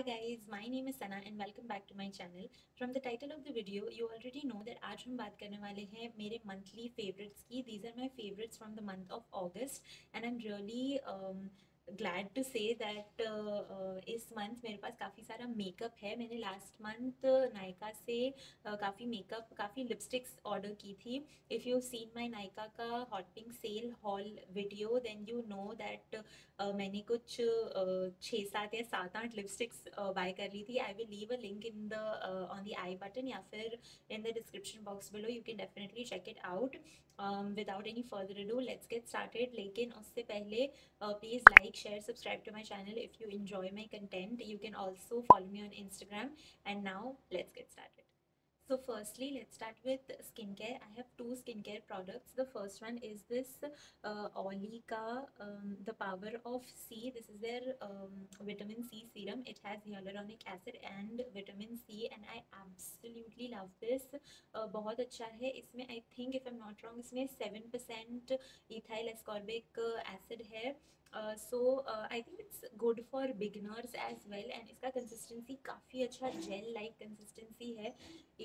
guys, my name is Sana and welcome back to my channel. From the title of the video, you already know that आज हम बात करने वाले हैं मेरे monthly favorites की. These are my favorites from the month of August and I'm really glad to say that इस month मेरे पास काफ़ी सारा makeup है. मैंने last month नायका से काफ़ी makeup, काफ़ी lipsticks order की थी. If you've seen my Nykaa का hot pink sale haul video, then you know that मैंने कुछ 6-7 या 7-8 लिपस्टिक्स बाय कर ली थी. I will leave a link in the on the i button या फिर in the description box below. You can definitely check it out. Without any further ado let's get started. लेकिन उससे पहले please like share subscribe to my channel if you enjoy my content. You can also follow me on Instagram. And now let's get started. So firstly, let's start with skincare. I have two skincare products. The first one is this Olika, the Power of C. This is their vitamin C serum. It has hyaluronic acid and vitamin C, and I absolutely love this. बहुत अच्छा है. इसमें I think if I'm not wrong, इसमें 7% ethyl ascorbic acid है. I think it's good for beginners as well, and इसका consistency काफ़ी अच्छा gel like consistency है.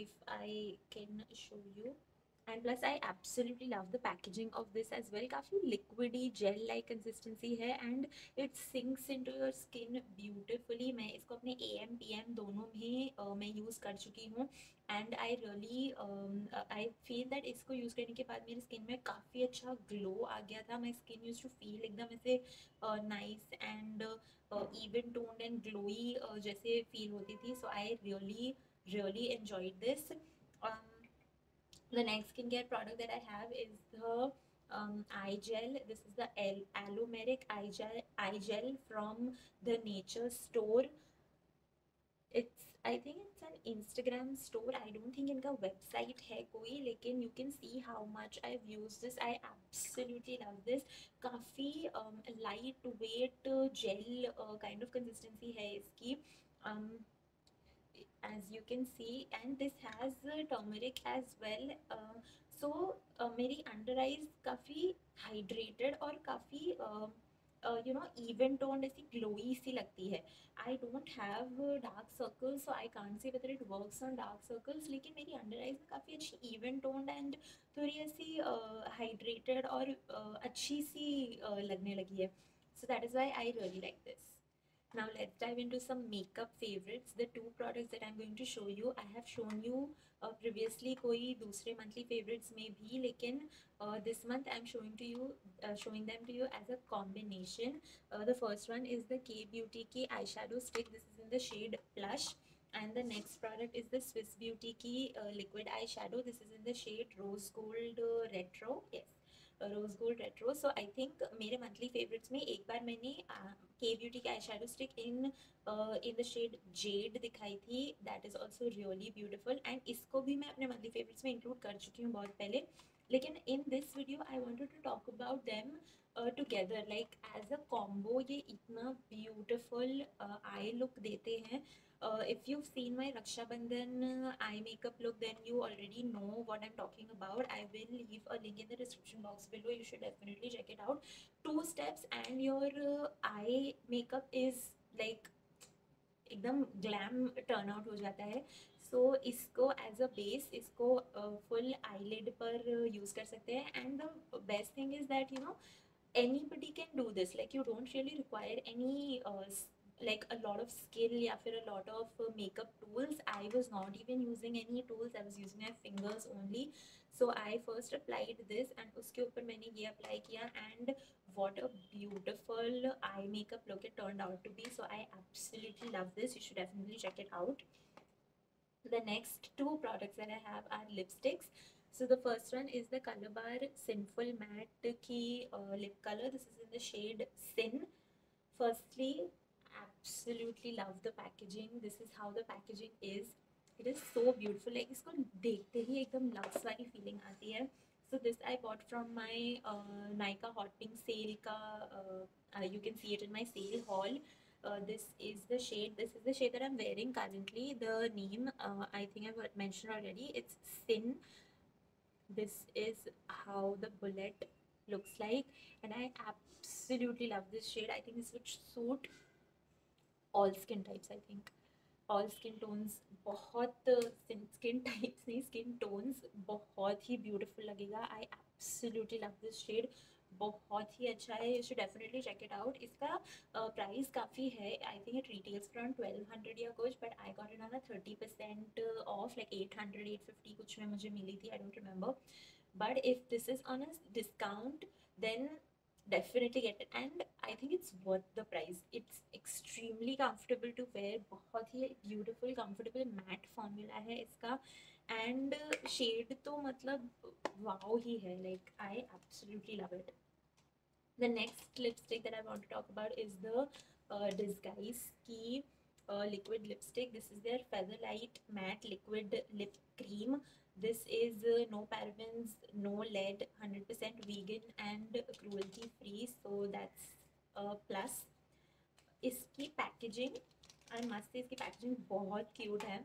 If I can show you. And plus I absolutely love the packaging of this as well. काफ़ी liquidy gel like consistency है and it sinks into your skin beautifully. मैं इसको अपने AM PM दोनों में मैं use कर चुकी हूँ and I really I feel that इसको यूज़ करने के बाद मेरी स्किन में काफ़ी अच्छा ग्लो आ गया था. My skin used to feel एकदम ऐसे nice and even toned and glowy जैसे feel होती थी. So I really enjoyed this. Um, the next skincare product that I have is the eye gel. This is the Alomeric eye gel from the Nature Store. It's I think it's an Instagram store. I don't think इनका website है कोई, लेकिन you can see how much I've used this. I absolutely love this. काफ़ी light weight gel kind of consistency है इसकी. Um, as you can see, and this has turmeric as well. मेरी under eyes काफ़ी hydrated और काफ़ी even toned ऐसी glowy सी लगती है. I don't have dark circles, so I can't say whether it works on dark circles, लेकिन मेरी under eyes में काफ़ी अच्छी इवन टोन्ड एंड थोड़ी ऐसी हाइड्रेटेड और अच्छी सी लगने लगी है. So that is why I really like this. Now let's dive into some makeup favorites. The two products that I'm going to show you, I have shown you previously कोई दूसरे monthly favorites में भी, लेकिन this month I'm showing them to you as a combination. The first one is the K Beauty की eyeshadow stick. This is in the shade Plush. And the next product is the Swiss Beauty की liquid eyeshadow. This is in the shade Rose Gold Retro. Yes. Rose gold retro. So I think मेरे monthly favourites में एक बार मैंने K beauty का eye shadow stick in the shade jade दिखाई थी. That is also really beautiful and इसको भी मैं अपने मंथली फेवरेट्स में इंक्लूड कर चुकी हूँ बहुत पहले. लेकिन in this video I wanted to talk about them together like as a combo. ये इतना ब्यूटिफुल आई लुक देते हैं. If you've seen my Raksha Bandhan eye makeup look, then you already know what I'm talking about. I will leave a link in the description box below. You should definitely check it out. 2 steps and your eye makeup is like एकदम glam turn out हो जाता है. सो इसको as a base इसको full eyelid पर use कर सकते हैं. And the best thing is that anybody can do this. Like you don't really require any like a lot of skill या फिर a lot of makeup tools. I was not even using any tools. I was using my fingers only. So I first applied this and उसके ऊपर मैंने ये apply किया and what a beautiful eye makeup look it turned out to be. So I absolutely love this. You should definitely check it out. The next two products that I have are lipsticks. So the first one is the Color Bar Sinful Matte Ki lip color. This is in the shade Sin. Firstly, absolutely love the packaging. This is how the packaging is. It is so beautiful. Like इसको देखते ही एकदम loves वाली feeling आती है. So this I bought from my Nykaa Hot Pink sale का. You can see it in my sale haul. This is the shade. This is the shade that I'm wearing currently. The name I think I've mentioned already. It's Sin. This is how the bullet looks like, and I absolutely love this shade. I think this would suit all skin types I think, all skin tones, बहुत skin types नहीं, skin tones बहुत ही beautiful लगेगा। I absolutely love this shade, बहुत ही अच्छा है, you should definitely check it out. इसका प्राइस काफ़ी है, I think it retails around 1200 या कुछ, but I got it on 30% off, like 800 850 कुछ में मुझे मिली थी, I don't remember. But if this is on a discount then definitely get it, and I think it's worth the price. It's extremely comfortable to wear, बहुत ही beautiful comfortable matte formula है इसका, and shade तो मतलब wow ही है, like I absolutely love it. The next lipstick that I want to talk about is the Disguise की liquid lipstick. This is their Featherlight matte liquid lip cream. This is no parabens, no lead, 100% vegan and cruelty free, so that's a plus. इसकी packaging, I must say इसकी packaging बहुत cute है.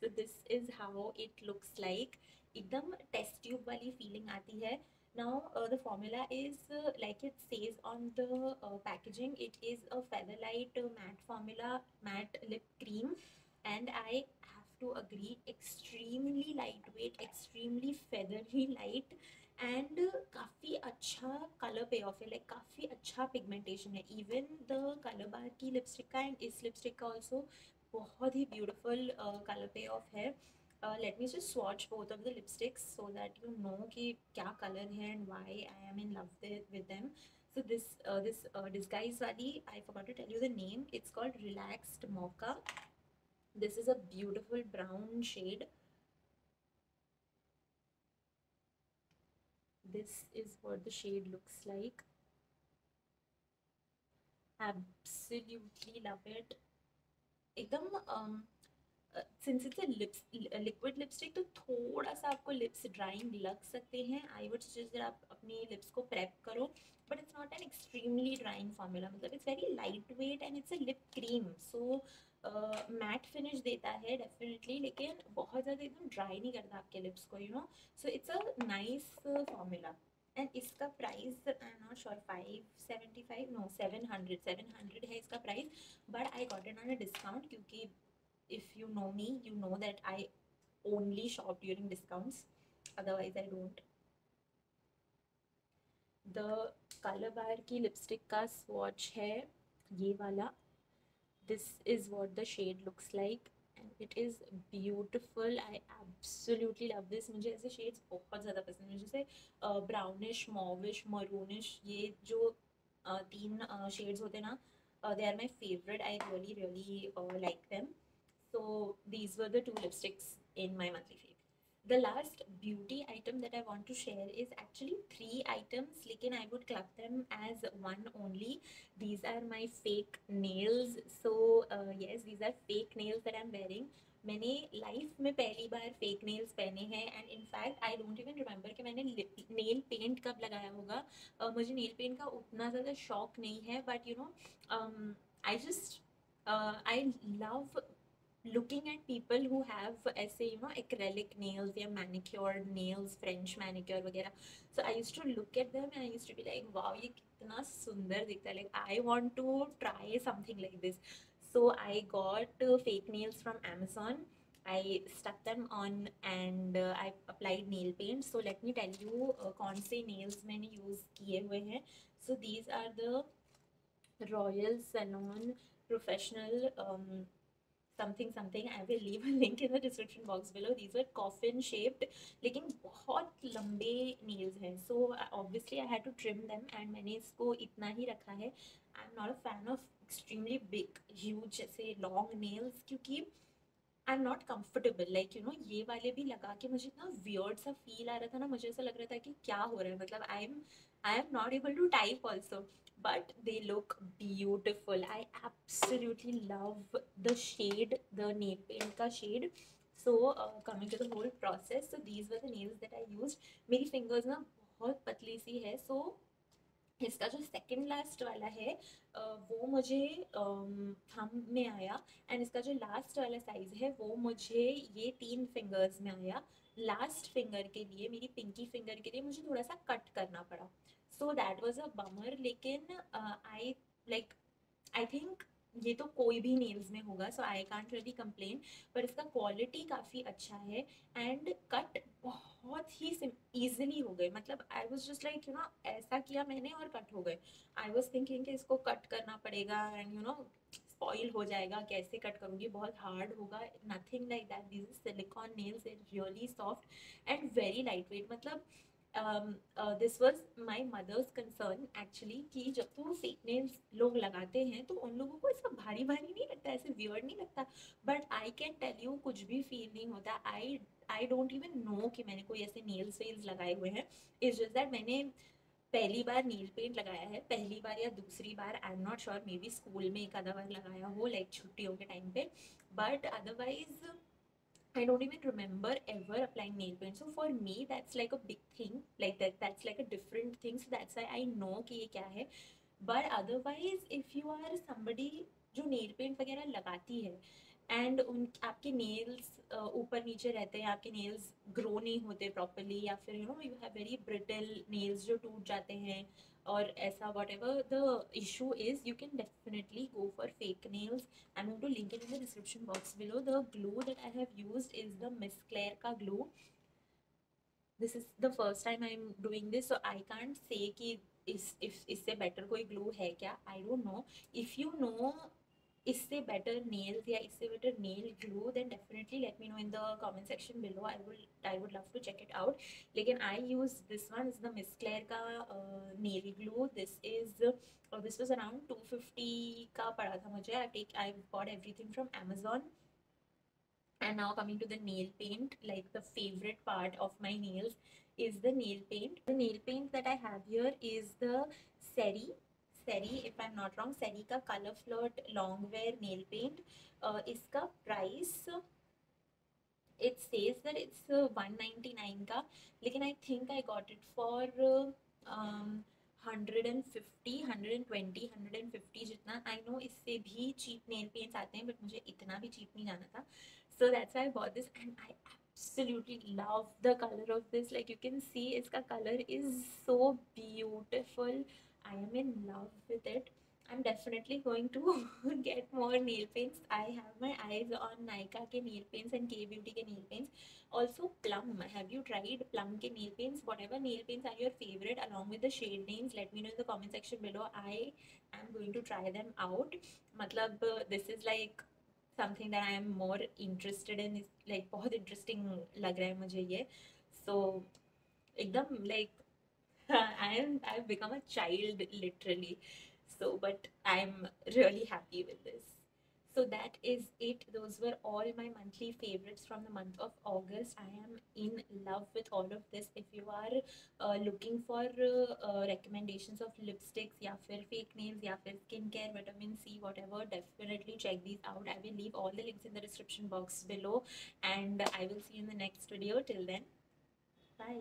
So this is how it looks like. एकदम test tube वाली feeling आती है. Now the formula is like it says on the packaging, it is a Featherlight matte formula, matte lip cream, and I have to agree, extremely lightweight, extremely feathery light, and काफ़ी अच्छा colour पे of है, like काफ़ी अच्छा pigmentation है. Even the colour बार की lipstick का and इस लिपस्टिक का ऑल्सो बहुत ही ब्यूटीफुल कलर पे ऑफ है. Let me just swatch both of the lipsticks so that you know कि क्या कलर है and why I am in love with them. So this disguise wali, I forgot to tell you the name. It's called Relaxed Mocha. This is a beautiful brown shade. This is what the shade looks like. Absolutely love it. एकदम since it's liquid lipstick तो थोड़ा सा आपको lips drawing लग सकते हैं. I would suggest that आप अपने लिप्स को प्रेप करो, but it's not an extremely drying formula. मतलब it's very light weight and it's a lip cream, so matte finish देता है डेफिनेटली, लेकिन बहुत ज़्यादा एकदम ड्राई नहीं करता आपके लिप्स को, you know. So it's a nice formula. And इसका price I am not sure, 575, no 700 है इसका price, but I got it on a discount क्योंकि if you know me, you know that I only shop during discounts, otherwise I don't. The color bar की lipstick का swatch है ये वाला. This is what the shade looks like and it is beautiful. I absolutely love this. मुझे ऐसे shades बहुत ज़्यादा पसंद है, जैसे brownish, mauvish, maroonish, ये जो तीन shades होते हैं ना, they are my favorite. I really like them. So these were the two lipsticks in my monthly fave. The last beauty item that I want to share is actually 3 items, लेकिन I would club them as one only. These are my fake nails. So yes, these are fake nails that I'm wearing. मैंने life में पहली बार fake nails पहने हैं and in fact I don't even remember कि मैंने nail paint कब लगाया होगा. मुझे नेल पेंट का उतना ज़्यादा शौक नहीं है, but you know I just I love looking at people who have ऐसे you know acrylic nails या manicured nails, French manicure वगैरह. So I used to look at them and I used to be like wow, ये कितना सुंदर दिखता है, like I want to try something like this. So I got fake nails from Amazon. I stuck them on and I applied nail paint. So let me tell you कौन से nails मैंने use किए हुए हैं. So these are the Royal Salon Professional something. I will leave a link in the description box below. These were coffin shaped, लेकिन बहुत लंबे nails हैं. So obviously I had to trim them and मैंने इसको इतना ही रखा है. I'm not a fan of extremely big, huge ऐसे long nails क्योंकि I'm not comfortable. Like you know ये वाले भी लगा के मुझे इतना weird सा feel आ रहा था ना, मुझे ऐसा लग रहा था कि क्या हो रहा है. मतलब I am not able to type also. But they look beautiful. I absolutely love the shade, the nail paint का shade. So coming to the whole process, so these were the nails that I used. मेरी fingers ना बहुत पतली सी है, so इसका जो second last वाला है वो मुझे थंब में आया एंड इसका जो लास्ट वाला साइज है वो मुझे ये 3 फिंगर्स में आया. लास्ट फिंगर के लिए, मेरी पिंकी फिंगर के लिए मुझे थोड़ा सा कट करना पड़ा. So that was a bummer, लेकिन आई लाइक आई थिंक ये तो कोई भी नेल्स में होगा, सो आई कांट रियली कंप्लेन, पर इसका क्वालिटी काफ़ी अच्छा है। एंड कट बहुत ही ईजिली हो गए, मतलब I was just like you know ऐसा किया मैंने और कट हो गए। आई वॉज थिंकिंग कि इसको कट करना पड़ेगा एंड यू नो स्पॉइल हो जाएगा, कैसे कट करूँगी, बहुत हार्ड होगा। Nothing like that, this silicone nails is really soft and very light weight. मतलब this was my mother's concern actually कि जब तो फेक नेल्स लोग लगाते हैं तो उन लोगों को इसका भारी भारी नहीं लगता, ऐसे वियर्ड नहीं लगता। But I can tell you कुछ भी फील नहीं होता। आई डोंट इवन नो कि मैंने कोई ऐसे नेल्स वेल्स लगाए हुए हैं। इट्स जस्ट दैट मैंने पहली बार नील पेंट लगाया है, पहली बार या दूसरी बार, I am not sure, maybe school में एक आधा बार लगाया हो लाइक छुट्टियों के टाइम पे। But otherwise I don't even remember ever applying nail paint. So for me, that's like a big thing. Like that's like a different thing. So that's why I know कि ये क्या है. But otherwise, if you are somebody जो nail paint वगैरह लगाती है and उन आपके नेल्स ऊपर नीचे रहते हैं, आपके नेल्स ग्रो नहीं होते प्रॉपरली, या फिर you know you have very brittle nails जो टूट जाते हैं, और ऐसा what ever the issue is, you can definitely go for fake nails. I'm going to link it in the description box below. The glue that I have used is the Miss Claire ka glue. This is the first time I'm doing this, so I can't say कि if इससे better कोई glue है क्या, I don't know. If you know इससे better nails या इससे better nail glue, then definitely let me know in the comment section below. I would love to check it out. लेकिन I use this one, is the Miss Claire का nail glue. This was around 250 का पड़ा था मुझे. I bought everything from Amazon. And now coming to the nail paint, like the favorite part of my nails is the nail paint. The nail paint that I have here is the Seri, if I'm not wrong, Seri ka Color Flirt Longwear nail paint. Iska price, it says that it's 199 का, लेकिन I think I got it for 150, 120, 150 जितना. I know इससे भी cheap nail paints आते हैं, but मुझे इतना भी cheap नहीं जाना था. So that's why I bought this, and I absolutely love the color of this. Like you can see, इसका color is so beautiful. I am in love with it. I'm definitely going to get more nail paints. I have my eyes on Nykaa ke nail paints and K Beauty ke nail paints. Also Plum. Have you tried Plum ke nail paints? Whatever nail paints are your favorite along with the shade names, let me know in the comment section below. I am going to try them out. Matlab, this is like something that I am more interested in. Is like बहुत interesting लग रहा है मुझे ये. So एकदम like I've become a child literally. So but I'm really happy with this. So that is it. Those were all my monthly favorites from the month of August. I am in love with all of this. If you are looking for recommendations of lipsticks या फिर fake nails या फिर skincare, vitamin C, whatever, definitely check these out. I will leave all the links in the description box below, and I will see you in the next video. Till then, bye.